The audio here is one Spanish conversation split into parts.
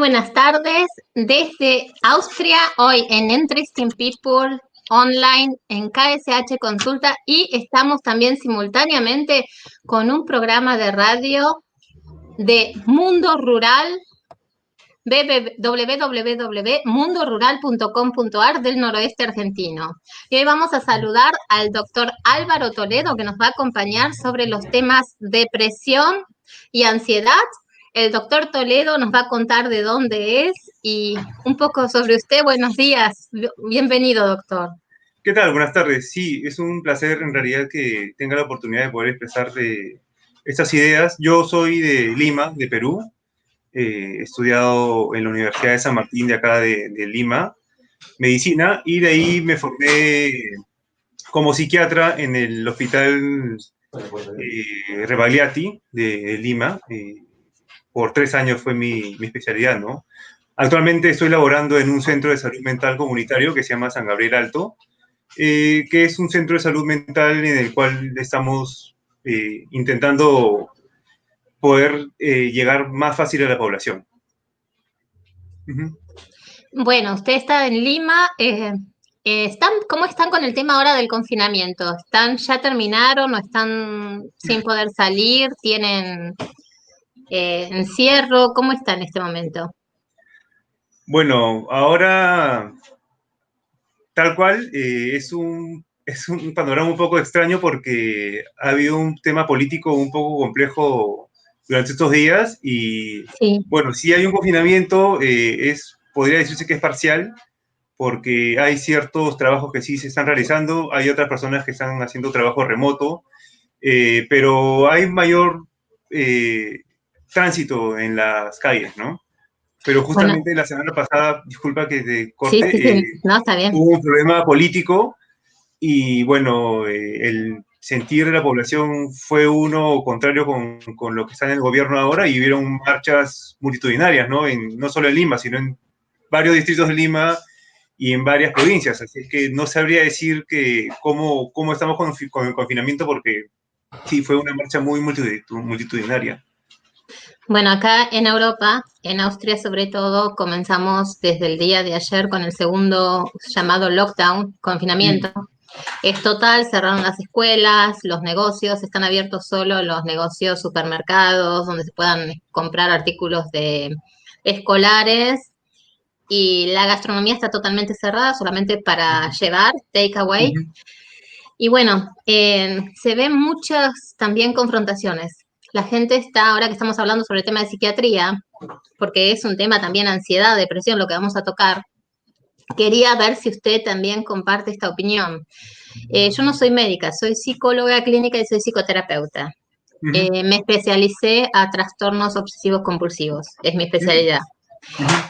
buenas tardes desde Austria, hoy en Interesting People online en KSH Consulta y estamos también simultáneamente con un programa de radio de Mundo Rural, www.mundorural.com.ar del noroeste argentino. Y hoy vamos a saludar al doctor Álvaro Toledo, que nos va a acompañar sobre los temas depresión y ansiedad. El doctor Toledo nos va a contar de dónde es y un poco sobre usted. Buenos días. Bienvenido, doctor. ¿Qué tal? Buenas tardes. Sí, es un placer en realidad que tenga la oportunidad de poder expresar estas ideas. Yo soy de Lima, de Perú. He estudiado en la Universidad de San Martín de acá de Lima, medicina, y de ahí me formé como psiquiatra en el Hospital Rebagliati de Lima. Por 3 años fue mi especialidad, ¿no? Actualmente estoy laborando en un centro de salud mental comunitario que se llama San Gabriel Alto, que es un centro de salud mental en el cual estamos intentando poder llegar más fácil a la población. Bueno, usted está en Lima. ¿Cómo están con el tema ahora del confinamiento? ¿Ya terminaron o están sin poder salir? ¿Tienen encierro? ¿Cómo está en este momento? Bueno, ahora tal cual es un panorama un poco extraño porque ha habido un tema político un poco complejo durante estos días y Sí. bueno, si hay un confinamiento, podría decirse que es parcial porque hay ciertos trabajos que sí se están realizando, hay otras personas que están haciendo trabajo remoto, pero hay mayor tránsito en las calles, ¿no? Pero Bueno, justamente la semana pasada, disculpa que te sí, corte, sí, sí, no, está bien. hubo un problema político y bueno, el sentir de la población fue uno contrario con lo que está en el gobierno ahora y hubieron marchas multitudinarias, ¿no? No solo en Lima, sino en varios distritos de Lima y en varias provincias. Así es que no sabría decir cómo estamos con el confinamiento porque sí, fue una marcha muy multitudinaria. Bueno, acá en Europa, en Austria sobre todo, comenzamos desde el día de ayer con el segundo llamado lockdown, confinamiento. Es total, cerraron las escuelas, los negocios, están abiertos solo los negocios, supermercados, donde se puedan comprar artículos escolares, y la gastronomía está totalmente cerrada, solamente para llevar, take away. Y bueno, se ven muchas también confrontaciones. La gente está, ahora que estamos hablando sobre el tema de psiquiatría, porque es un tema también ansiedad, depresión, lo que vamos a tocar, quería ver si usted también comparte esta opinión. Yo no soy médica, soy psicóloga clínica y soy psicoterapeuta. Me especialicé a trastornos obsesivos compulsivos, es mi especialidad.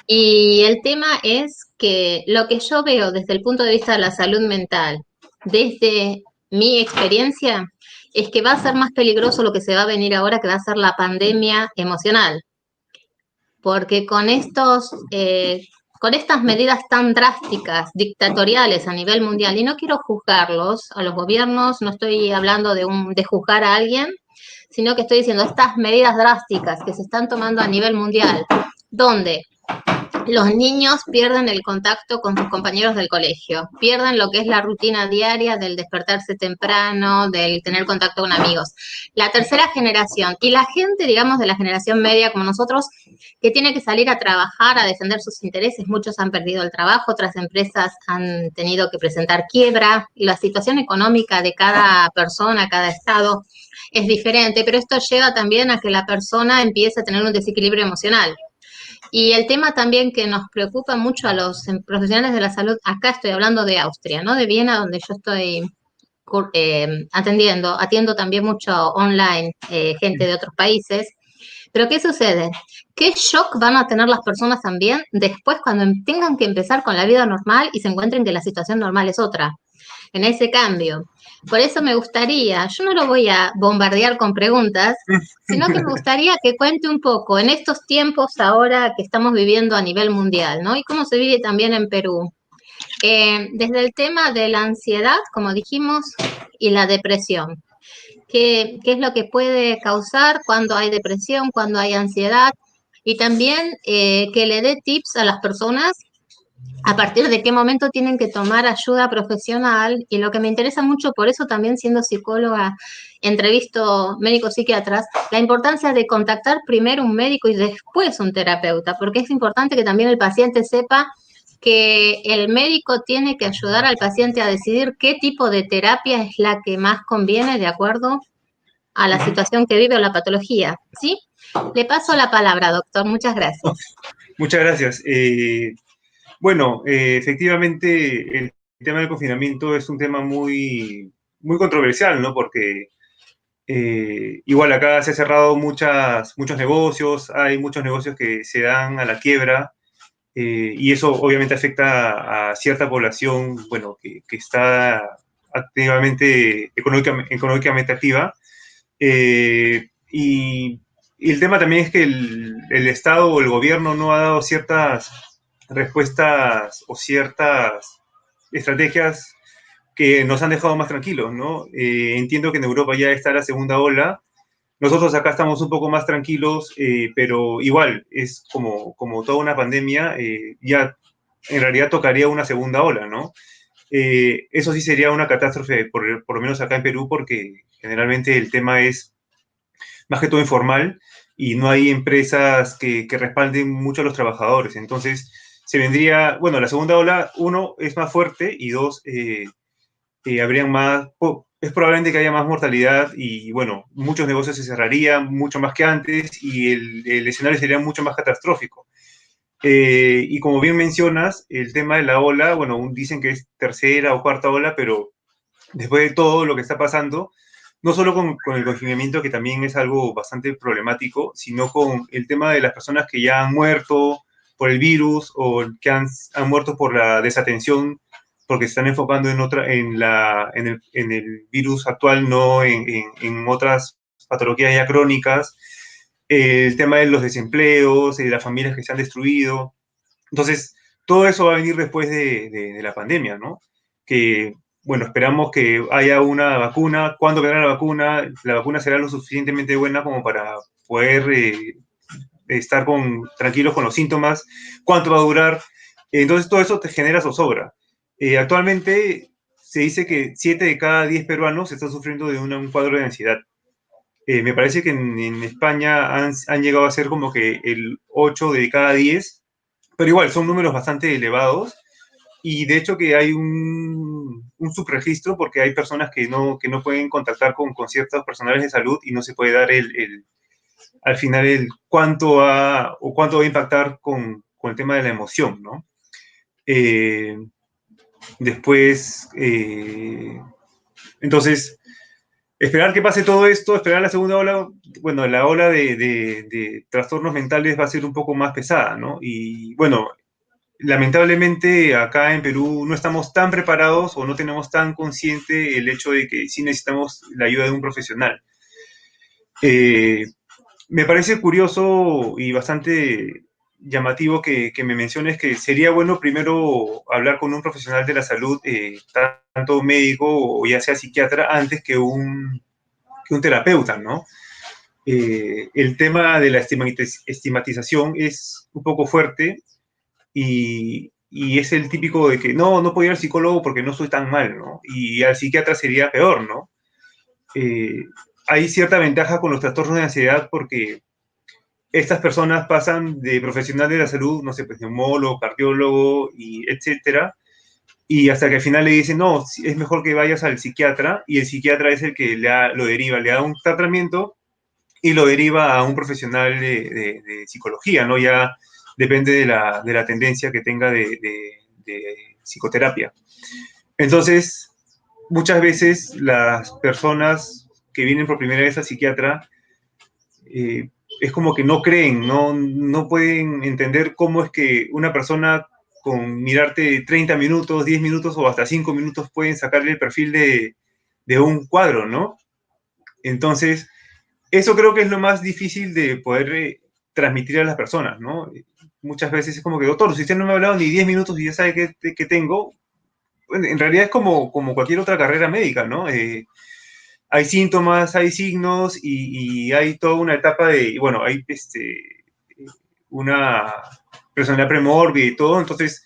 Y el tema es que lo que yo veo desde el punto de vista de la salud mental, desde mi experiencia, es que va a ser más peligroso lo que se va a venir ahora, que va a ser la pandemia emocional. Porque con estas medidas tan drásticas, dictatoriales a nivel mundial, y no quiero juzgarlos a los gobiernos, no estoy hablando de juzgar a alguien, sino que estoy diciendo estas medidas drásticas que se están tomando a nivel mundial, donde los niños pierden el contacto con sus compañeros del colegio, pierden lo que es la rutina diaria del despertarse temprano, del tener contacto con amigos. La tercera generación y la gente, digamos, de la generación media como nosotros, que tiene que salir a trabajar, a defender sus intereses, muchos han perdido el trabajo, otras empresas han tenido que presentar quiebra, y la situación económica de cada persona, cada estado, es diferente, pero esto lleva también a que la persona empiece a tener un desequilibrio emocional. Y el tema también que nos preocupa mucho a los profesionales de la salud, acá estoy hablando de Austria, ¿no? De Viena, donde yo estoy atiendo también mucho online, gente de otros países. Pero ¿qué sucede? ¿Qué shock van a tener las personas también después cuando tengan que empezar con la vida normal y se encuentren que la situación normal es otra? En ese cambio. Por eso me gustaría, yo no lo voy a bombardear con preguntas, sino que me gustaría que cuente un poco en estos tiempos ahora que estamos viviendo a nivel mundial, ¿no? Y cómo se vive también en Perú. Desde el tema de la ansiedad, como dijimos, y la depresión. ¿Qué es lo que puede causar cuando hay depresión, cuando hay ansiedad? y también que le dé tips a las personas a partir de qué momento tienen que tomar ayuda profesional. Y lo que me interesa mucho, por eso también siendo psicóloga, entrevisto médicos psiquiatras, la importancia de contactar primero un médico y después un terapeuta, porque es importante que también el paciente sepa que el médico tiene que ayudar al paciente a decidir qué tipo de terapia es la que más conviene de acuerdo a la situación que vive o la patología, ¿sí? Le paso la palabra, doctor. Muchas Oh, gracias. muchas gracias. Bueno, efectivamente, el tema del confinamiento es un tema muy controversial, ¿no? Porque igual acá se han cerrado muchos negocios, hay muchos negocios que se dan a la quiebra, y eso obviamente afecta a cierta población, bueno, que está activamente, económicamente activa. Y el tema también es que el Estado o el gobierno no ha dado ciertas respuestas o ciertas estrategias que nos han dejado más tranquilos, ¿no? Entiendo que en Europa ya está la segunda ola. Nosotros acá estamos un poco más tranquilos, pero igual es como toda una pandemia, ya en realidad tocaría una segunda ola, ¿no? Eso sí sería una catástrofe, por lo menos acá en Perú, porque generalmente el tema es más que todo informal y no hay empresas que respalden mucho a los trabajadores. Entonces, se vendría, bueno, la segunda ola, uno, es más fuerte y dos, habrían más, es probablemente que haya más mortalidad y, bueno, muchos negocios se cerrarían mucho más que antes y el escenario sería mucho más catastrófico. Y como bien mencionas, el tema de la ola, bueno, dicen que es tercera o cuarta ola, pero después de todo lo que está pasando, no solo con el confinamiento, que también es algo bastante problemático, sino con el tema de las personas que ya han muerto por el virus o que han muerto por la desatención, porque se están enfocando en el virus actual, no en otras patologías ya crónicas, el tema de los desempleos, de las familias que se han destruido. Entonces, todo eso va a venir después de la pandemia, ¿no? Que, bueno, esperamos que haya una vacuna. ¿Cuándo vendrá la vacuna? La vacuna será lo suficientemente buena como para poder estar tranquilos con los síntomas. ¿Cuánto va a durar? Entonces, todo eso te genera zozobra. Actualmente se dice que 7 de cada 10 peruanos están sufriendo de un cuadro de ansiedad. Me parece que en España han llegado a ser como que el 8 de cada 10, pero igual son números bastante elevados y de hecho que hay un subregistro porque hay personas que no pueden contactar con ciertos personales de salud y no se puede dar al final el cuánto va a impactar con el tema de la emoción, ¿no? Eh, después, entonces, esperar que pase todo esto, esperar la segunda ola, bueno, la ola de trastornos mentales va a ser un poco más pesada, ¿no? Y bueno, lamentablemente acá en Perú no estamos tan preparados o no tenemos tan consciente el hecho de que sí necesitamos la ayuda de un profesional. Eh, Me parece curioso y bastante llamativo que me menciones que sería bueno primero hablar con un profesional de la salud, tanto médico o ya sea psiquiatra, antes que un terapeuta, ¿no? El tema de la estigmatización es un poco fuerte y es el típico de que no puedo ir al psicólogo porque no estoy tan mal, ¿no? Y al psiquiatra sería peor, ¿no? Eh, Hay cierta ventaja con los trastornos de ansiedad porque estas personas pasan de profesional de la salud, no sé, pues neumólogo, cardiólogo, y etcétera, y hasta que al final le dicen, no, es mejor que vayas al psiquiatra, y el psiquiatra es el que lo deriva, le da un tratamiento y lo deriva a un profesional de psicología, ¿no? Ya depende de la tendencia que tenga de psicoterapia. Entonces, muchas veces las personas que vienen por primera vez al psiquiatra es como que no creen, no pueden entender cómo es que una persona con mirarte 30 minutos, 10 minutos o hasta 5 minutos pueden sacarle el perfil de un cuadro, ¿no? Entonces, eso creo que es lo más difícil de poder transmitir a las personas, ¿no? Muchas veces es como que, doctor, si usted no me ha hablado ni 10 minutos y ya sabe qué tengo, bueno, en realidad es como cualquier otra carrera médica, ¿no? Hay síntomas, hay signos y hay toda una etapa de, bueno, hay una personalidad premórbida y todo, entonces,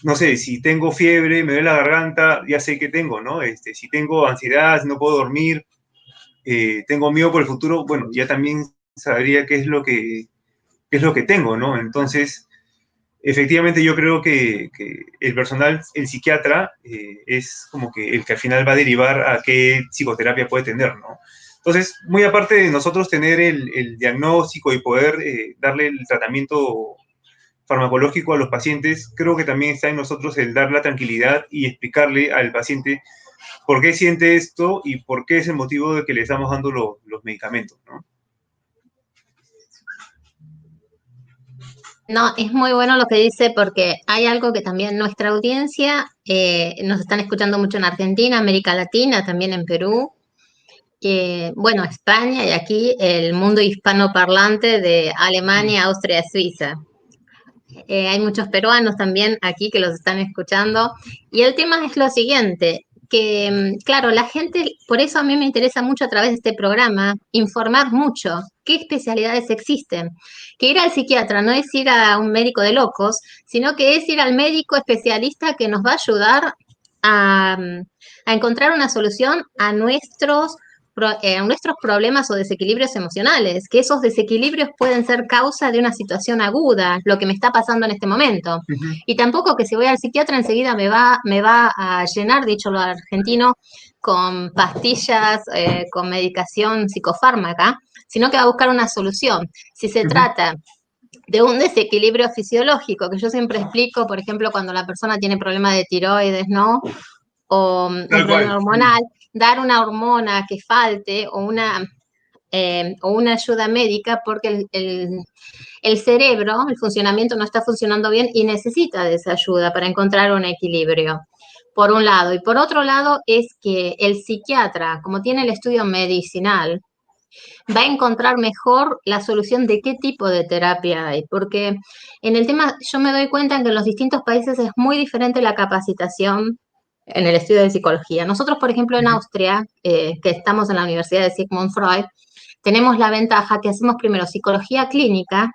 no sé, si tengo fiebre, me duele la garganta, ya sé qué tengo, ¿no? Si tengo ansiedad, si no puedo dormir, tengo miedo por el futuro, bueno, ya también sabría qué es lo que tengo, ¿no? Entonces, efectivamente yo creo que el personal, el psiquiatra, es como que el que al final va a derivar a qué psicoterapia puede tener, ¿no? Entonces, muy aparte de nosotros tener el diagnóstico y poder darle el tratamiento farmacológico a los pacientes, creo que también está en nosotros el dar la tranquilidad y explicarle al paciente por qué siente esto y por qué es el motivo de que le estamos dando los medicamentos, ¿no? No, es muy bueno lo que dice porque hay algo que también nuestra audiencia, nos están escuchando mucho en Argentina, América Latina, también en Perú, bueno, España y aquí el mundo hispanoparlante de Alemania, Austria, Suiza. Hay muchos peruanos también aquí que los están escuchando. Y el tema es lo siguiente, que claro, la gente, por eso a mí me interesa mucho a través de este programa, informar mucho qué especialidades existen. Que ir al psiquiatra no es ir a un médico de locos, sino que es ir al médico especialista que nos va a ayudar a, a encontrar una solución a nuestros problemas o desequilibrios emocionales, que esos desequilibrios pueden ser causa de una situación aguda, lo que me está pasando en este momento. Uh -huh. Y tampoco que si voy al psiquiatra enseguida me va a llenar, dicho lo argentino, con pastillas, con medicación psicofármaca, sino que va a buscar una solución. Si se Uh -huh. trata de un desequilibrio fisiológico, que yo siempre explico, por ejemplo, cuando la persona tiene problemas de tiroides, ¿no? O un Tal problema cual. hormonal, dar una hormona que falte o una ayuda médica porque el cerebro, el funcionamiento no está funcionando bien y necesita de esa ayuda para encontrar un equilibrio, por un lado. Y por otro lado es que el psiquiatra, como tiene el estudio medicinal, va a encontrar mejor la solución de qué tipo de terapia hay, porque en el tema yo me doy cuenta que en los distintos países es muy diferente la capacitación en el estudio de psicología. Nosotros, por ejemplo, en Austria, que estamos en la Universidad de Sigmund Freud, tenemos la ventaja que hacemos primero psicología clínica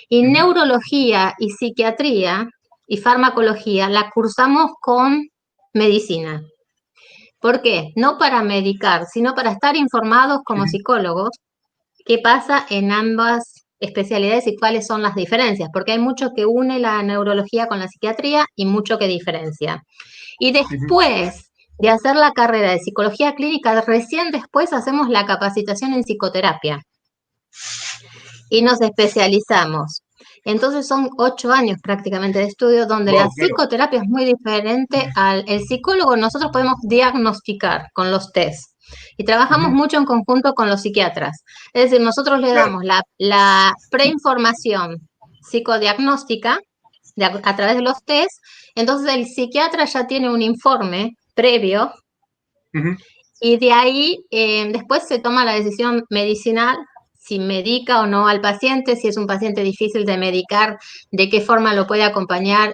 y Uh -huh. neurología y psiquiatría y farmacología la cursamos con medicina. ¿Por qué? No para medicar, sino para estar informados Uh como -huh. psicólogos qué pasa en ambas especialidades y cuáles son las diferencias, porque hay mucho que une la neurología con la psiquiatría y mucho que diferencia. Y Uh -huh. después de hacer la carrera de psicología clínica, recién después hacemos la capacitación en psicoterapia y nos especializamos. Entonces son 8 años prácticamente de estudio donde la Wow, claro. psicoterapia es muy diferente al el psicólogo. Nosotros podemos diagnosticar con los test y Uh trabajamos -huh. mucho en conjunto con los psiquiatras. Es decir, nosotros le Claro. damos la preinformación psicodiagnóstica a través de los test. Entonces el psiquiatra ya tiene un informe previo Uh -huh. y de ahí después se toma la decisión medicinal, si medica o no al paciente, si es un paciente difícil de medicar, de qué forma lo puede acompañar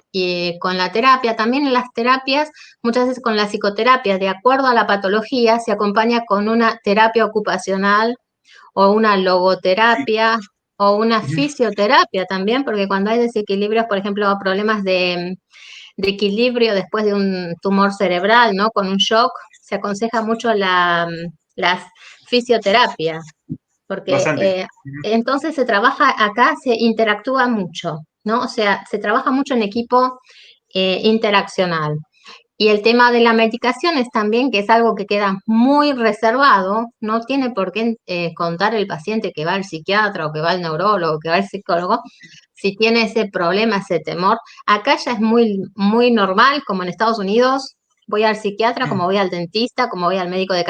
con la terapia. También en las terapias, muchas veces con la psicoterapia, de acuerdo a la patología, se acompaña con una terapia ocupacional o una Sí. logoterapia o una Uh -huh. fisioterapia también, porque cuando hay desequilibrios, por ejemplo, problemas de equilibrio después de un tumor cerebral, ¿no? Con un shock, se aconseja mucho la fisioterapia, porque Bastante. Uh -huh. entonces se trabaja acá, se interactúa mucho, ¿no? O sea, se trabaja mucho en equipo interaccional. Y el tema de la medicación es también que es algo que queda muy reservado, no tiene por qué contar el paciente que va al psiquiatra o que va al neurólogo, que va al psicólogo, si tiene ese problema, ese temor. Acá ya es muy, muy normal, como en Estados Unidos, voy al psiquiatra, como voy al dentista, como voy al médico de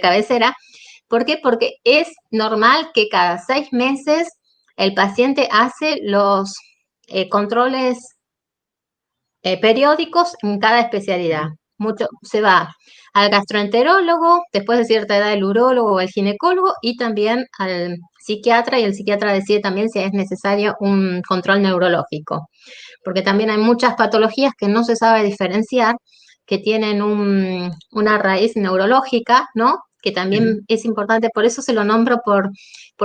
cabecera. ¿Por qué? Porque es normal que cada 6 meses el paciente hace los controles periódicos en cada especialidad. Mucho, se va al gastroenterólogo, después de cierta edad el urólogo o el ginecólogo y también al psiquiatra y el psiquiatra decide también si es necesario un control neurológico, porque también hay muchas patologías que no se sabe diferenciar, que tienen una raíz neurológica, ¿no? que también es importante, por eso se lo nombro por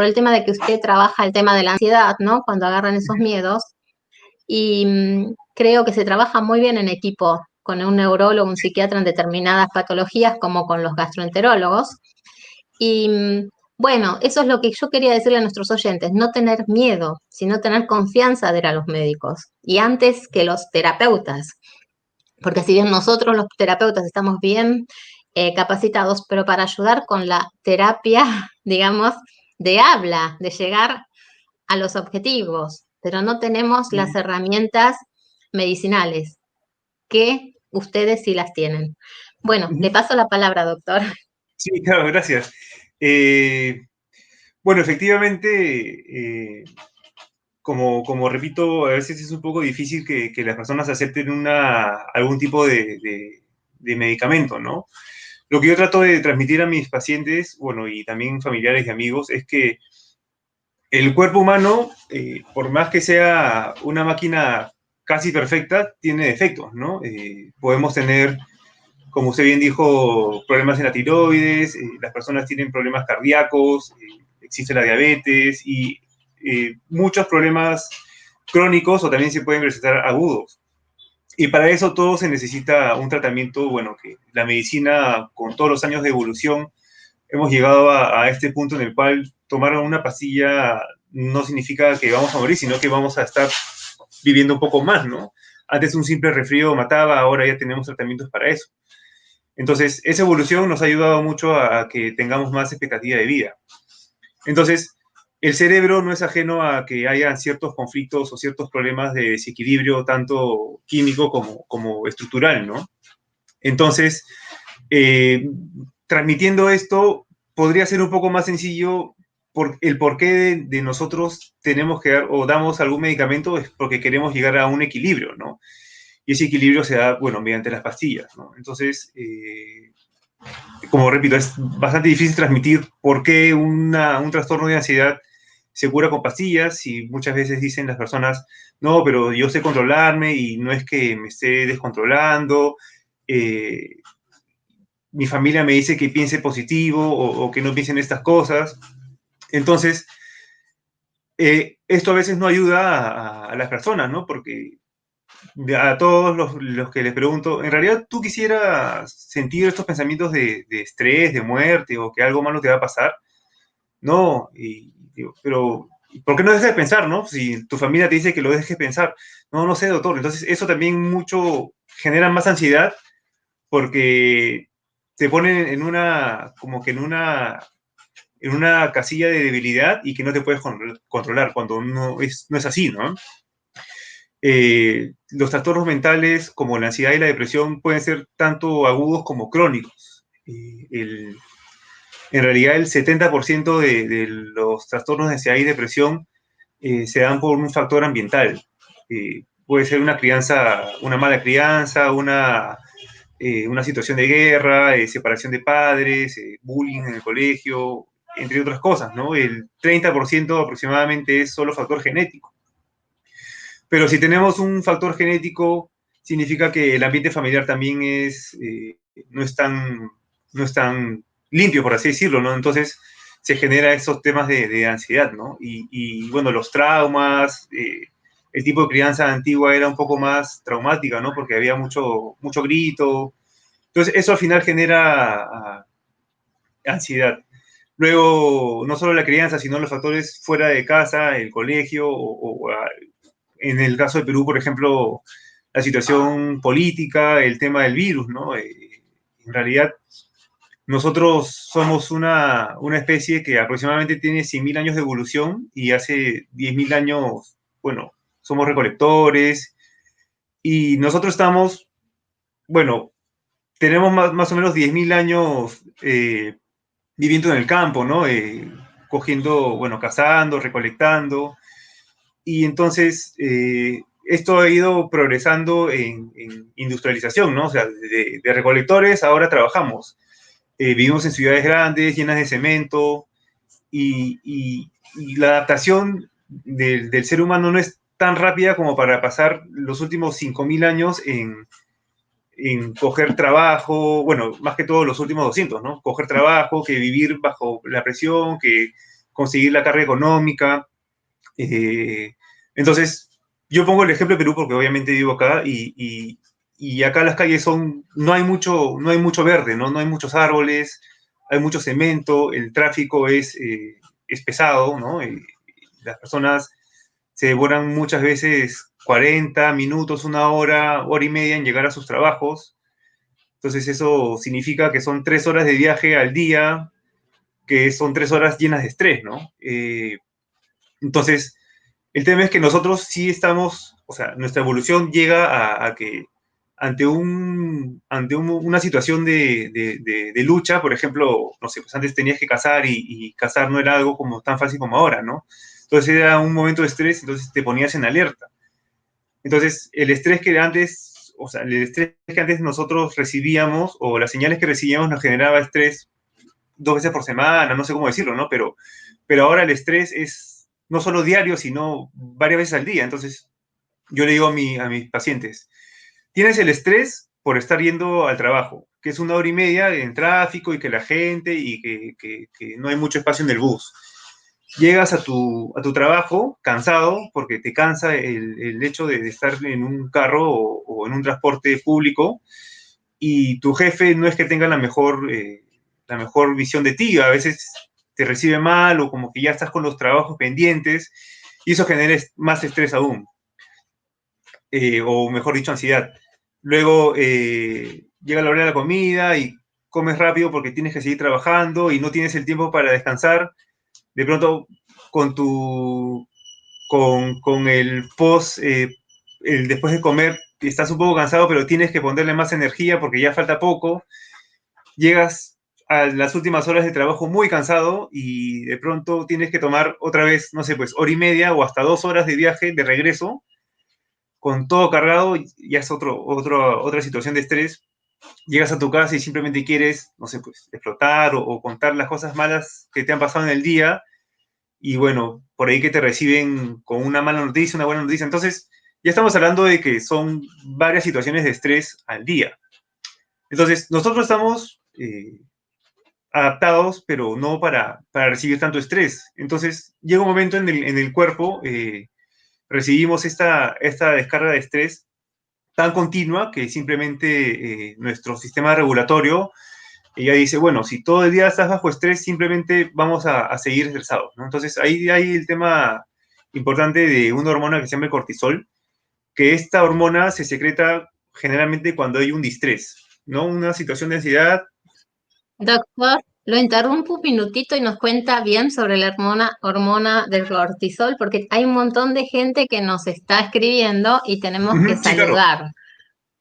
el tema de que usted trabaja el tema de la ansiedad, ¿no? Cuando agarran esos miedos. Y creo que se trabaja muy bien en equipo con un neurólogo, un psiquiatra en determinadas patologías, como con los gastroenterólogos. Y bueno, eso es lo que yo quería decirle a nuestros oyentes, no tener miedo, sino tener confianza de ir a los médicos. Y antes que los terapeutas, porque si bien nosotros los terapeutas estamos bien capacitados, pero para ayudar con la terapia, digamos, de habla, de llegar a los objetivos, pero no tenemos las herramientas medicinales que ustedes sí las tienen. Bueno, le paso la palabra, doctor. Sí, claro, gracias. Bueno, efectivamente, como repito, a veces es un poco difícil que las personas acepten algún tipo de medicamento, ¿no? Lo que yo trato de transmitir a mis pacientes, bueno, y también familiares y amigos, es que el cuerpo humano, por más que sea una máquina casi perfecta, tiene defectos, ¿no? Podemos tener, como usted bien dijo, problemas en la tiroides, las personas tienen problemas cardíacos, existe la diabetes y muchos problemas crónicos o también se pueden presentar agudos. Y para eso todo se necesita un tratamiento, bueno, que la medicina, con todos los años de evolución, hemos llegado a este punto en el cual tomar una pastilla no significa que vamos a morir, sino que vamos a estar viviendo un poco más, ¿no? Antes un simple resfrío mataba, ahora ya tenemos tratamientos para eso. Entonces, esa evolución nos ha ayudado mucho a que tengamos más expectativa de vida. Entonces, el cerebro no es ajeno a que haya ciertos conflictos o ciertos problemas de desequilibrio, tanto químico como estructural, ¿no? Entonces, eh, transmitiendo esto, podría ser un poco más sencillo por el porqué de nosotros tenemos que dar o damos algún medicamento es porque queremos llegar a un equilibrio, ¿no? Y ese equilibrio se da, bueno, mediante las pastillas, ¿no? Entonces, como repito, es bastante difícil transmitir por qué un trastorno de ansiedad se cura con pastillas y muchas veces dicen las personas, no, pero yo sé controlarme y no es que me esté descontrolando, eh, mi familia me dice que piense positivo o que no piense en estas cosas. Entonces, esto a veces no ayuda a las personas, ¿no? Porque a todos los que les pregunto, ¿en realidad tú quisieras sentir estos pensamientos de estrés, de muerte o que algo malo te va a pasar? No, y digo, pero ¿por qué no dejas de pensar, no? Si tu familia te dice que lo dejes pensar. No, no sé, doctor. Entonces, eso también mucho genera más ansiedad porque te ponen en como que en una casilla de debilidad y que no te puedes controlar cuando no es así, ¿no? Los trastornos mentales como la ansiedad y la depresión pueden ser tanto agudos como crónicos. En realidad el 70% de los trastornos de ansiedad y depresión se dan por un factor ambiental. Puede ser una mala crianza, una situación de guerra, separación de padres, bullying en el colegio, entre otras cosas, ¿no? El 30% aproximadamente es solo factor genético. Pero si tenemos un factor genético, significa que el ambiente familiar también no no es tan limpio, por así decirlo, ¿no? Entonces se genera esos temas de ansiedad, ¿no? Bueno, los traumas, el tipo de crianza antigua era un poco más traumática, ¿no? Porque había mucho grito. Entonces eso al final genera ansiedad. Luego, no solo la crianza, sino los factores fuera de casa, el colegio, en el caso de Perú, por ejemplo, la situación política, el tema del virus, ¿no? En realidad, nosotros somos una especie que aproximadamente tiene 100.000 años de evolución y hace 10.000 años, bueno, somos recolectores y nosotros estamos, bueno, tenemos más o menos 10.000 años viviendo en el campo, ¿no? Cogiendo, bueno, cazando, recolectando. Y entonces esto ha ido progresando en industrialización, ¿no? O sea, de recolectores ahora trabajamos. Vivimos en ciudades grandes, llenas de cemento, y la adaptación del ser humano no es tan rápida como para pasar los últimos 5.000 años en coger trabajo, bueno, más que todo los últimos 200, ¿no? Coger trabajo, que vivir bajo la presión, que conseguir la carga económica. Entonces, yo pongo el ejemplo de Perú porque obviamente vivo acá y acá las calles son, no hay mucho verde, ¿no? No hay muchos árboles, hay mucho cemento, el tráfico es pesado, ¿no? Las personas se demoran muchas veces 40 minutos, una hora, hora y media en llegar a sus trabajos. Entonces eso significa que son 3 horas de viaje al día, que son 3 horas llenas de estrés, ¿no? Entonces, el tema es que nosotros sí estamos, o sea, nuestra evolución llega a que una situación de lucha, por ejemplo, no sé, pues antes tenías que cazar y cazar no era algo como tan fácil como ahora, ¿no? Entonces era un momento de estrés, entonces te ponías en alerta. Entonces, el estrés que antes, o sea, el estrés que antes nosotros recibíamos o las señales que recibíamos nos generaba estrés 2 veces por semana, no sé cómo decirlo, ¿no? Pero ahora el estrés es no solo diario, sino varias veces al día. Entonces, yo le digo a mis pacientes, tienes el estrés por estar yendo al trabajo, que es una hora y media en tráfico y que la gente y que no hay mucho espacio en el bus. Llegas a tu trabajo cansado porque te cansa el hecho de estar en un carro o en un transporte público y tu jefe no es que tenga la mejor visión de ti, a veces te recibe mal o como que ya estás con los trabajos pendientes y eso genera más estrés aún, o mejor dicho, ansiedad. Luego llega la hora de la comida y comes rápido porque tienes que seguir trabajando y no tienes el tiempo para descansar. De pronto, con tu, con el post, el después de comer, estás un poco cansado, pero tienes que ponerle más energía porque ya falta poco. Llegas a las últimas horas de trabajo muy cansado y de pronto tienes que tomar otra vez, no sé, pues hora y media o hasta 2 horas de viaje de regreso con todo cargado, ya es otra situación de estrés. Llegas a tu casa y simplemente quieres, no sé, pues explotar o contar las cosas malas que te han pasado en el día y bueno, por ahí que te reciben con una mala noticia, una buena noticia. Entonces, ya estamos hablando de que son varias situaciones de estrés al día. Entonces, nosotros estamos adaptados, pero no para recibir tanto estrés. Entonces, llega un momento en el cuerpo, recibimos esta descarga de estrés tan continua que simplemente nuestro sistema regulatorio ya dice, bueno, si todo el día estás bajo estrés, simplemente vamos a seguir estresados, ¿no? Entonces, ahí hay el tema importante de una hormona que se llama el cortisol, que esta hormona se secreta generalmente cuando hay un distrés, ¿no? Una situación de ansiedad. Doctor, lo interrumpo un minutito y nos cuenta bien sobre la hormona del cortisol, porque hay un montón de gente que nos está escribiendo y tenemos que Sí, claro. saludar,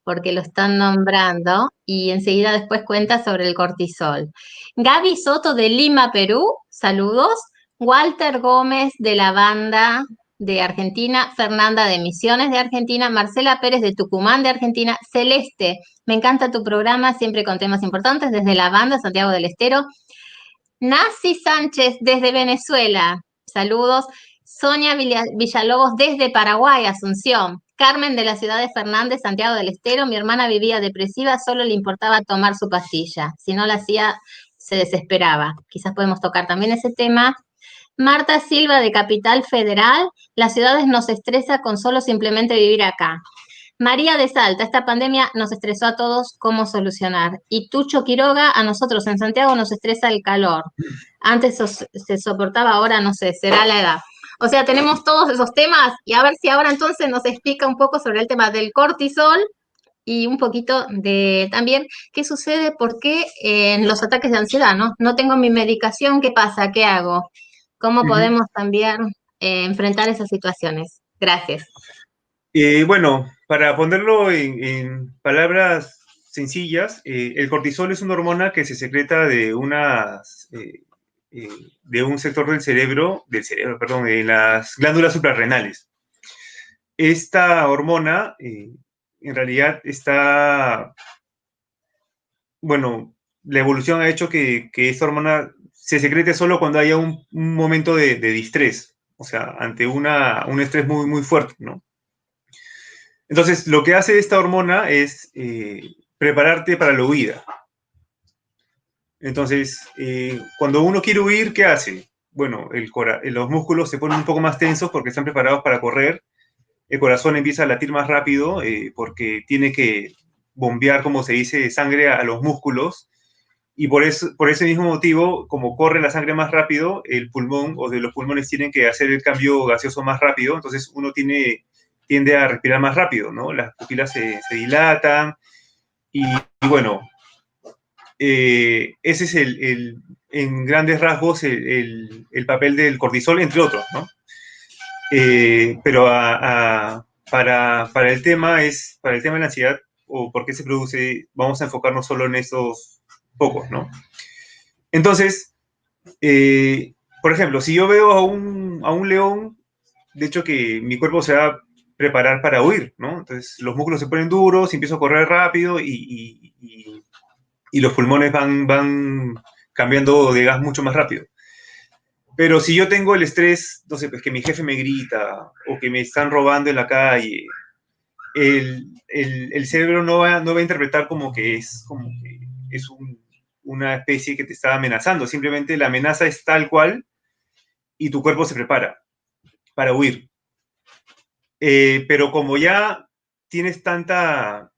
porque lo están nombrando y enseguida después cuenta sobre el cortisol. Gaby Soto de Lima, Perú, saludos. Walter Gómez de la banda de Argentina, Fernanda de Misiones de Argentina, Marcela Pérez de Tucumán de Argentina, Celeste, me encanta tu programa, siempre con temas importantes, desde la banda Santiago del Estero. Nancy Sánchez desde Venezuela, saludos. Sonia Villalobos desde Paraguay, Asunción. Carmen de la ciudad de Fernández, Santiago del Estero. Mi hermana vivía depresiva, solo le importaba tomar su pastilla. Si no la hacía, se desesperaba. Quizás podemos tocar también ese tema. Marta Silva de Capital Federal. Las ciudades nos estresa con solo simplemente vivir acá. María de Salta, esta pandemia nos estresó a todos cómo solucionar. Y Tucho Quiroga, a nosotros en Santiago nos estresa el calor. Antes se soportaba, ahora no sé, será la edad. O sea, tenemos todos esos temas y a ver si ahora entonces nos explica un poco sobre el tema del cortisol y un poquito de también qué sucede, por qué en los ataques de ansiedad, ¿no? No tengo mi medicación, ¿qué pasa? ¿Qué hago? ¿Cómo Ujú. podemos también enfrentar esas situaciones? Gracias. Bueno, para ponerlo en palabras sencillas, el cortisol es una hormona que se secreta eh, de un sector del cerebro, perdón, de las glándulas suprarrenales. Esta hormona, en realidad, bueno, la evolución ha hecho que esta hormona se secrete solo cuando haya un momento de distrés, o sea, ante un estrés muy, muy fuerte, ¿no? Entonces, lo que hace esta hormona es prepararte para la huida. Entonces, cuando uno quiere huir, ¿qué hace? Bueno, los músculos se ponen un poco más tensos porque están preparados para correr. El corazón empieza a latir más rápido porque tiene que bombear, como se dice, sangre a los músculos. Y por ese mismo motivo, como corre la sangre más rápido, el pulmón o de los pulmones tienen que hacer el cambio gaseoso más rápido. Entonces uno tiende a respirar más rápido, ¿no? Las pupilas se dilatan y bueno, ese es en grandes rasgos el papel del cortisol, entre otros, ¿no? Pero para el tema de la ansiedad o por qué se produce, vamos a enfocarnos solo en esos pocos, ¿no? Entonces, por ejemplo, si yo veo a un león, de hecho que mi cuerpo se va a preparar para huir, ¿no? Entonces los músculos se ponen duros, empiezo a correr rápido y los pulmones van cambiando de gas mucho más rápido. Pero si yo tengo el estrés, no sé, pues que mi jefe me grita o que me están robando en la calle, el cerebro no va a interpretar como que es una especie que te está amenazando. Simplemente la amenaza es tal cual y tu cuerpo se prepara para huir. Pero como ya tienes tanta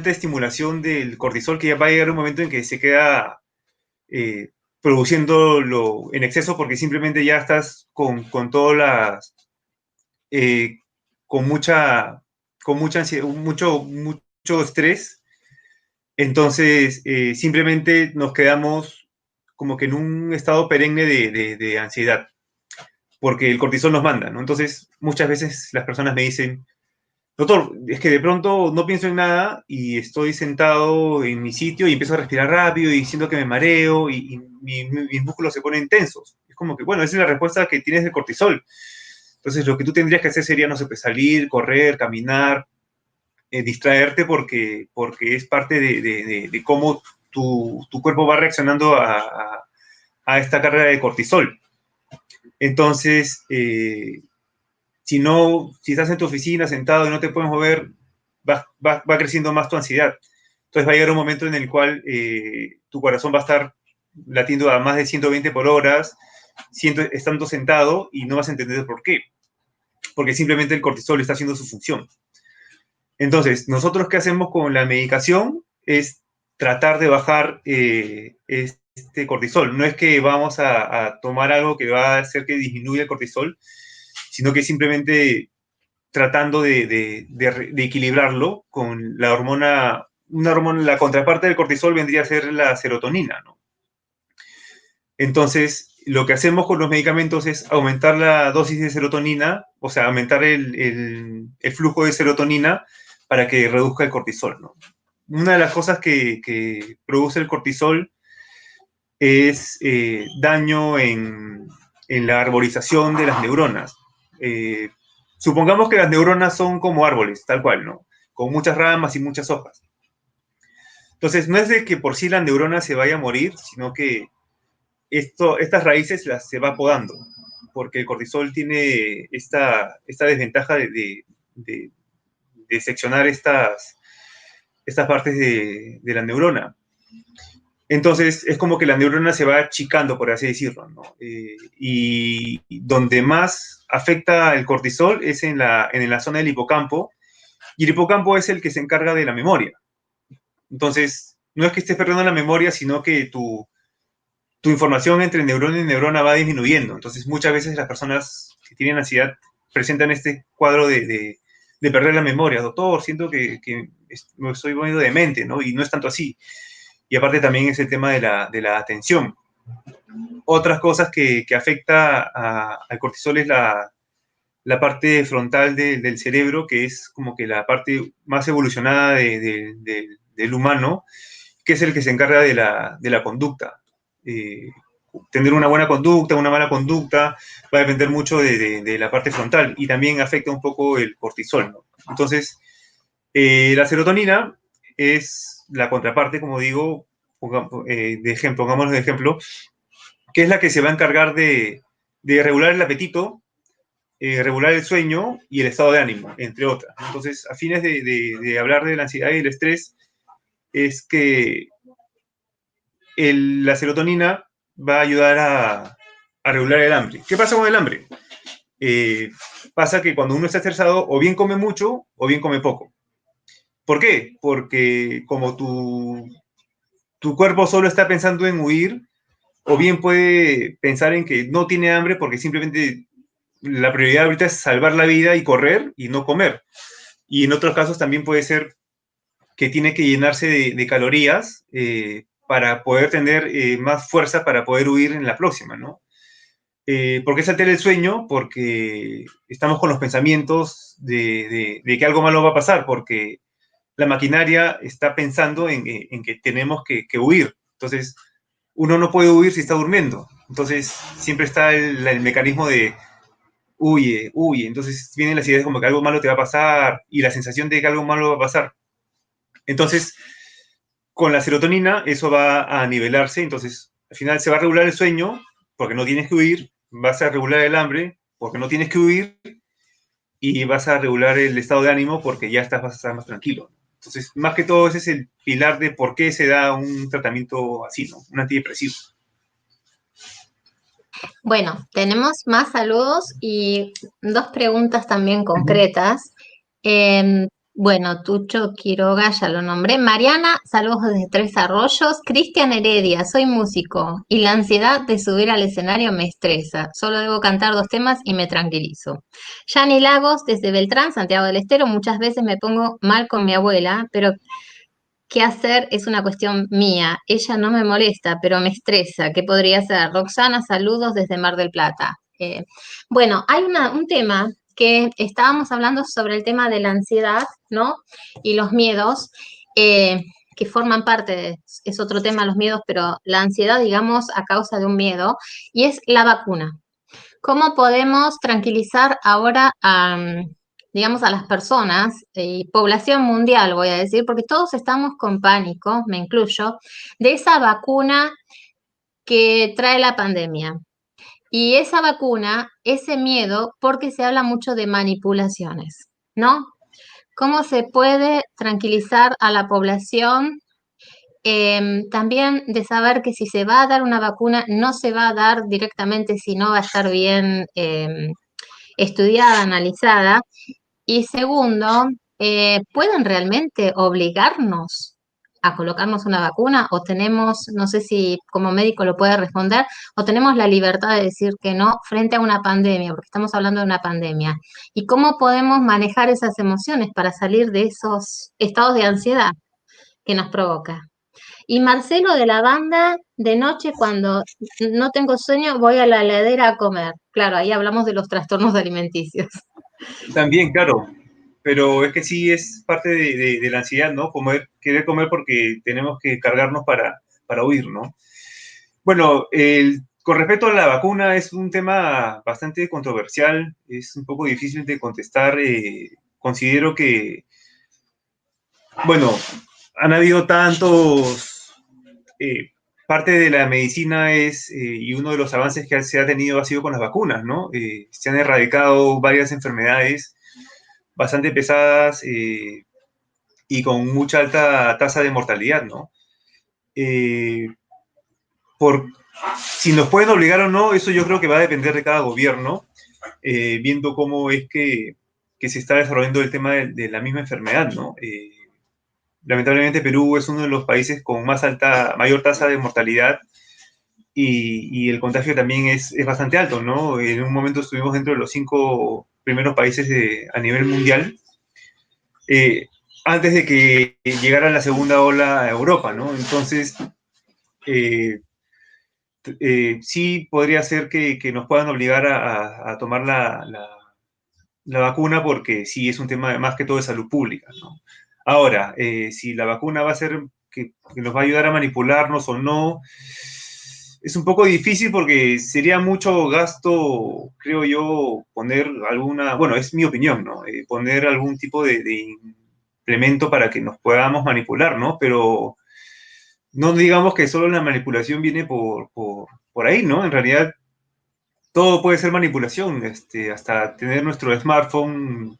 estimulación del cortisol que ya va a llegar un momento en que se queda produciéndolo en exceso porque simplemente ya estás con todas las... Eh, con mucha ansiedad, mucho estrés, entonces simplemente nos quedamos como que en un estado perenne de ansiedad, porque el cortisol nos manda, ¿no? Entonces muchas veces las personas me dicen, doctor, es que de pronto no pienso en nada y estoy sentado en mi sitio y empiezo a respirar rápido y siento que me mareo y mis músculos se ponen tensos. Es como que, bueno, esa es la respuesta que tienes del cortisol. Entonces, lo que tú tendrías que hacer sería, no sé, pues salir, correr, caminar, distraerte porque es parte de cómo tu cuerpo va reaccionando a esta carga de cortisol. Entonces, si estás en tu oficina sentado y no te puedes mover, va creciendo más tu ansiedad. Entonces va a llegar un momento en el cual tu corazón va a estar latiendo a más de 120 por hora, estando sentado y no vas a entender por qué. Porque simplemente el cortisol está haciendo su función. Entonces, nosotros qué hacemos con la medicación es tratar de bajar este cortisol. No es que vamos a tomar algo que va a hacer que disminuya el cortisol, sino que simplemente tratando de equilibrarlo con la hormona, la contraparte del cortisol vendría a ser la serotonina, ¿no? Entonces, lo que hacemos con los medicamentos es aumentar la dosis de serotonina, o sea, aumentar el flujo de serotonina para que reduzca el cortisol, ¿no? Una de las cosas que produce el cortisol es daño en la arborización de las neuronas. Supongamos que las neuronas son como árboles, tal cual, ¿no? Con muchas ramas y muchas hojas. Entonces, no es de que por sí la neurona se vaya a morir, sino que estas raíces se va podando, porque el cortisol tiene esta desventaja de seccionar estas partes de la neurona. Entonces, es como que la neurona se va achicando, por así decirlo, ¿no? Y donde más afecta el cortisol es en la zona del hipocampo, y el hipocampo es el que se encarga de la memoria. Entonces, no es que estés perdiendo la memoria, sino que tu información entre neurona y neurona va disminuyendo. Entonces, muchas veces las personas que tienen ansiedad presentan este cuadro de perder la memoria. Doctor, siento que me estoy volviendo demente, ¿no? Y no es tanto así. Y aparte también es el tema de la atención. Otras cosas que afecta al cortisol es la parte frontal del cerebro, que es como que la parte más evolucionada del humano, que es el que se encarga de la conducta. Tener una buena conducta, una mala conducta, va a depender mucho de la parte frontal y también afecta un poco el cortisol, ¿no? Entonces, la serotonina es la contraparte, como digo, pongámoslo de ejemplo, que es la que se va a encargar de regular el apetito, regular el sueño y el estado de ánimo, entre otras. Entonces, a fines de hablar de la ansiedad y el estrés, es que la serotonina va a ayudar a regular el hambre. ¿Qué pasa con el hambre? Pasa que cuando uno está estresado, o bien come mucho o bien come poco. ¿Por qué? Porque como tu cuerpo solo está pensando en huir, o bien puede pensar en que no tiene hambre porque simplemente la prioridad ahorita es salvar la vida y correr y no comer. Y en otros casos también puede ser que tiene que llenarse de calorías para poder tener más fuerza para poder huir en la próxima, ¿no? ¿Por qué se altera el sueño? Porque estamos con los pensamientos de que algo malo va a pasar, porque la maquinaria está pensando en que tenemos que huir. Entonces, uno no puede huir si está durmiendo. Entonces, siempre está el mecanismo de huye, huye. Entonces, vienen las ideas como que algo malo te va a pasar y la sensación de que algo malo va a pasar. Entonces, con la serotonina, eso va a nivelarse. Entonces, al final se va a regular el sueño porque no tienes que huir, vas a regular el hambre porque no tienes que huir y vas a regular el estado de ánimo porque ya vas a estar más tranquilo. Entonces, más que todo, ese es el pilar de por qué se da un tratamiento así, ¿no? Un antidepresivo. Bueno, tenemos más saludos y dos preguntas también concretas. Bueno, Tucho Quiroga, ya lo nombré. Mariana, saludos desde Tres Arroyos. Cristian Heredia, soy músico y la ansiedad de subir al escenario me estresa. Solo debo cantar 2 temas y me tranquilizo. Yani Lagos, desde Beltrán, Santiago del Estero, muchas veces me pongo mal con mi abuela, pero qué hacer es una cuestión mía. Ella no me molesta, pero me estresa. ¿Qué podría ser? Roxana, saludos desde Mar del Plata. Bueno, hay un tema que estábamos hablando sobre el tema de la ansiedad, ¿no? Y los miedos, que forman parte, es otro tema los miedos, pero la ansiedad, digamos, a causa de un miedo, y es la vacuna. ¿Cómo podemos tranquilizar ahora a, digamos, a las personas y población mundial, voy a decir, porque todos estamos con pánico, me incluyo, de esa vacuna que trae la pandemia? Y esa vacuna, ese miedo, porque se habla mucho de manipulaciones, ¿no? ¿Cómo se puede tranquilizar a la población? También de saber que si se va a dar una vacuna, no se va a dar directamente si no va a estar bien estudiada, analizada. Y segundo, ¿pueden realmente obligarnos a colocarnos una vacuna o tenemos, no sé si como médico lo puede responder, o tenemos la libertad de decir que no frente a una pandemia, porque estamos hablando de una pandemia? ¿Y cómo podemos manejar esas emociones para salir de esos estados de ansiedad que nos provoca? Y Marcelo de la banda, de noche cuando no tengo sueño voy a la heladera a comer. Claro, ahí hablamos de los trastornos alimenticios. También, claro, pero es que sí es parte de la ansiedad, ¿no? Querer comer porque tenemos que cargarnos para huir, ¿no? Bueno, con respecto a la vacuna, es un tema bastante controversial, es un poco difícil de contestar. Considero que, bueno, han habido tantos, parte de la medicina y uno de los avances que se ha tenido ha sido con las vacunas, ¿no? Se han erradicado varias enfermedades bastante pesadas y con mucha alta tasa de mortalidad, ¿no? Eh, por, si nos pueden obligar o no, eso yo creo que va a depender de cada gobierno, viendo cómo es que se está desarrollando el tema de la misma enfermedad, ¿no? Lamentablemente Perú es uno de los países con mayor tasa de mortalidad y el contagio también es bastante alto, ¿no? En un momento estuvimos dentro de los 5 primeros países a nivel mundial, eh, antes de que llegara la segunda ola a Europa, ¿no? Entonces, eh, sí podría ser que nos puedan obligar a tomar la vacuna porque sí es un tema más que todo de salud pública, ¿no? Ahora, si la vacuna va a ser que nos va a ayudar a manipularnos o no, es un poco difícil porque sería mucho gasto, creo yo, poner bueno, es mi opinión, ¿no? Poner algún tipo de implemento para que nos podamos manipular, ¿no? Pero no digamos que solo la manipulación viene por ahí, ¿no? En realidad todo puede ser manipulación, hasta tener nuestro smartphone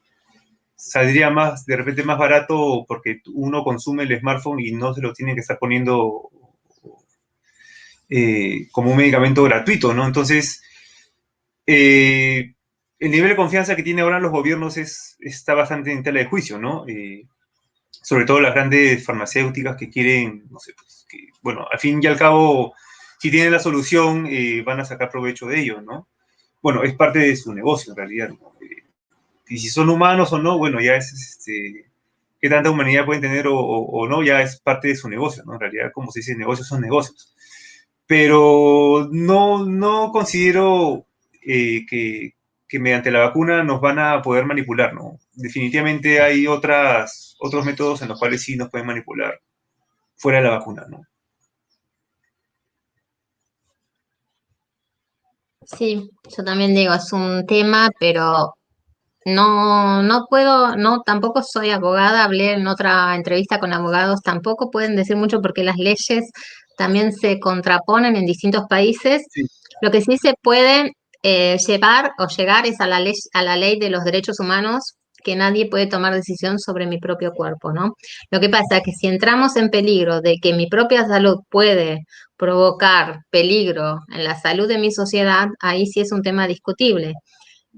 saldría más, de repente más barato porque uno consume el smartphone y no se lo tienen que estar poniendo como un medicamento gratuito, ¿no? Entonces, el nivel de confianza que tienen ahora los gobiernos está bastante en tela de juicio, ¿no? Sobre todo las grandes farmacéuticas que quieren, no sé, pues, que, bueno, al fin y al cabo, si tienen la solución, van a sacar provecho de ello, ¿no? Bueno, es parte de su negocio en realidad, ¿no? Y si son humanos o no, bueno, ya es, qué tanta humanidad pueden tener o no, ya es parte de su negocio, ¿no? En realidad, como se dice, negocios son negocios. Pero no considero que mediante la vacuna nos van a poder manipular, ¿no? Definitivamente hay otros métodos en los cuales sí nos pueden manipular fuera de la vacuna, ¿no? Sí, yo también digo, es un tema, pero no puedo, no, tampoco soy abogada, hablé en otra entrevista con abogados, tampoco pueden decir mucho porque las leyes también se contraponen en distintos países. Sí, Lo que sí se puede llevar o llegar es a la ley de los derechos humanos, que nadie puede tomar decisión sobre mi propio cuerpo, ¿no? Lo que pasa es que si entramos en peligro de que mi propia salud puede provocar peligro en la salud de mi sociedad, ahí sí es un tema discutible,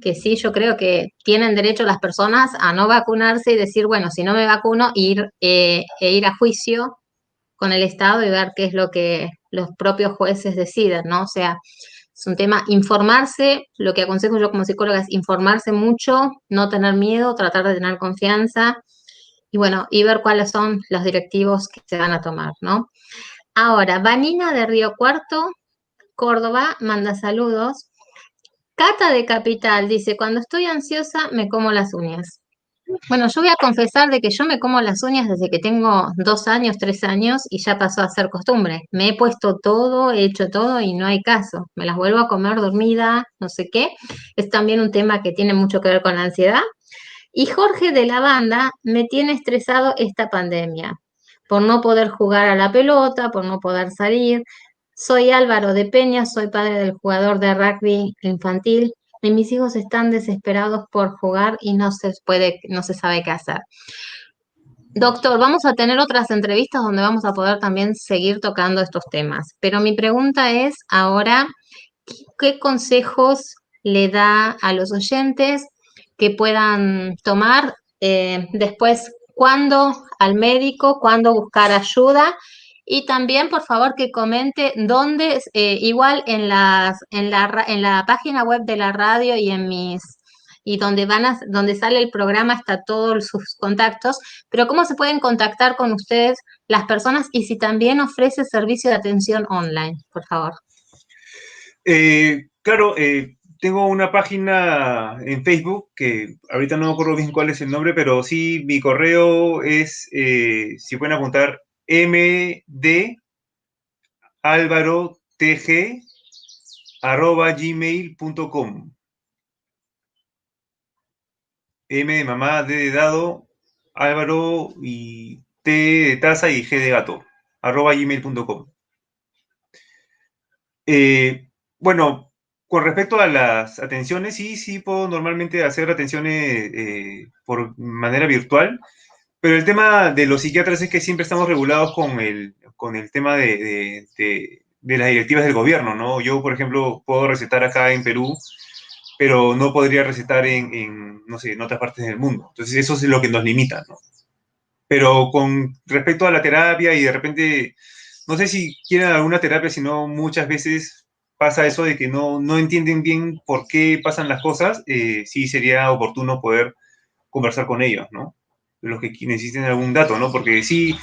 que sí, yo creo que tienen derecho las personas a no vacunarse y decir, bueno, si no me vacuno, ir a juicio con el Estado y ver qué es lo que los propios jueces deciden, ¿no? O sea, es un tema informarse, lo que aconsejo yo como psicóloga es informarse mucho, no tener miedo, tratar de tener confianza y bueno, y ver cuáles son los directivos que se van a tomar, ¿no? Ahora, Vanina de Río Cuarto, Córdoba, manda saludos. Cata de Capital dice, cuando estoy ansiosa me como las uñas. Bueno, yo voy a confesar de que yo me como las uñas desde que tengo 2 años, 3 años y ya pasó a ser costumbre. Me he puesto todo, he hecho todo y no hay caso. Me las vuelvo a comer dormida, no sé qué. Es también un tema que tiene mucho que ver con la ansiedad. Y Jorge de la banda me tiene estresado esta pandemia por no poder jugar a la pelota, por no poder salir. Soy Álvaro de Peña, soy padre del jugador de rugby infantil y mis hijos están desesperados por jugar y no se sabe qué hacer. Doctor, vamos a tener otras entrevistas donde vamos a poder también seguir tocando estos temas, pero mi pregunta es ahora, ¿qué consejos le da a los oyentes que puedan tomar después? ¿Cuándo al médico? ¿Cuándo buscar ayuda? Y también, por favor, que comente dónde, igual en la página web de la radio y en y donde sale el programa está todos sus contactos, pero cómo se pueden contactar con ustedes las personas y si también ofrece servicio de atención online, por favor. Claro, tengo una página en Facebook que ahorita no me acuerdo bien cuál es el nombre, pero sí, mi correo es, si pueden apuntar, mdalvarotg@gmail.com. M de mamá, D de dado, Álvaro y T de taza y G de gato, @gmail.com. Bueno, con respecto a las atenciones, sí puedo normalmente hacer atenciones por manera virtual, pero el tema de los psiquiatras es que siempre estamos regulados con el tema de las directivas del gobierno, ¿no? Yo, por ejemplo, puedo recetar acá en Perú, pero no podría recetar no sé, en otras partes del mundo. Entonces, eso es lo que nos limita, ¿no? Pero con respecto a la terapia y de repente, no sé si quieren alguna terapia, sino muchas veces pasa eso de que no entienden bien por qué pasan las cosas, sí sería oportuno poder conversar con ellos, ¿no? Los que necesiten algún dato, ¿no? Porque sí,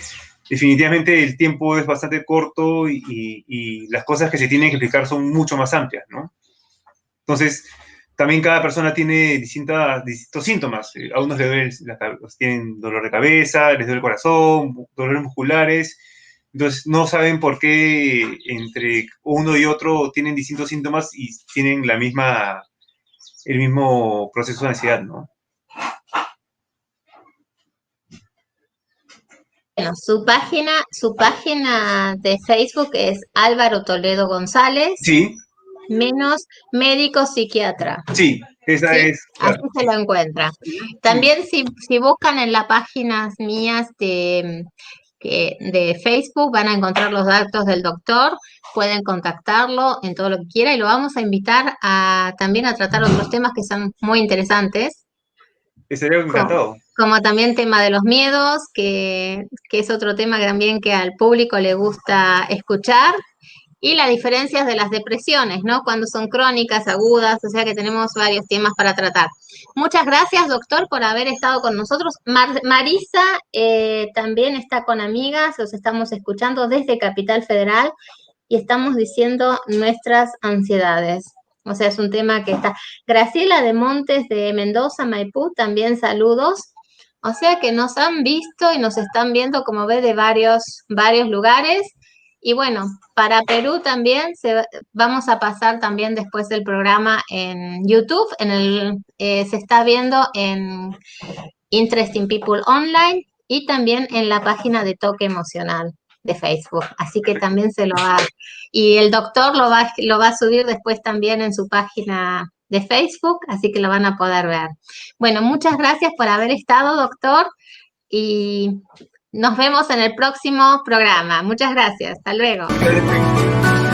definitivamente el tiempo es bastante corto y las cosas que se tienen que explicar son mucho más amplias, ¿no? Entonces, también cada persona tiene distintos síntomas. A unos les duele tienen dolor de cabeza, les duele el corazón, dolores musculares. Entonces, no saben por qué entre uno y otro tienen distintos síntomas y tienen el mismo proceso de ansiedad, ¿no? Bueno, su página de Facebook es Álvaro Toledo González, Sí, menos médico psiquiatra. sí, Esa ¿sí? es, Así claro. se lo encuentra. Sí, También si buscan en las páginas mías de Facebook van a encontrar los datos del doctor, pueden contactarlo en todo lo que quiera y lo vamos a invitar también a tratar otros temas que son muy interesantes, estaría como, encantado. como también tema de los miedos, que es otro tema que también que al público le gusta escuchar. Y las diferencias de las depresiones, ¿no? Cuando son crónicas, agudas, o sea que tenemos varios temas para tratar. Muchas gracias, doctor, por haber estado con nosotros. Marisa también está con amigas, los estamos escuchando desde Capital Federal y estamos diciendo nuestras ansiedades. O sea, es un tema que está. Graciela de Montes de Mendoza, Maipú, también saludos. O sea que nos han visto y nos están viendo, como ve, de varios lugares. Y bueno, para Perú también vamos a pasar también después del programa en YouTube. Se está viendo en Interesting People Online y también en la página de Toque Emocional de Facebook. Así que Perfecto. también se lo va. Y el doctor lo va a subir después también en su página de Facebook, así que lo van a poder ver. Bueno, muchas gracias por haber estado, doctor, y nos vemos en el próximo programa. Muchas gracias. Hasta luego. Igualmente.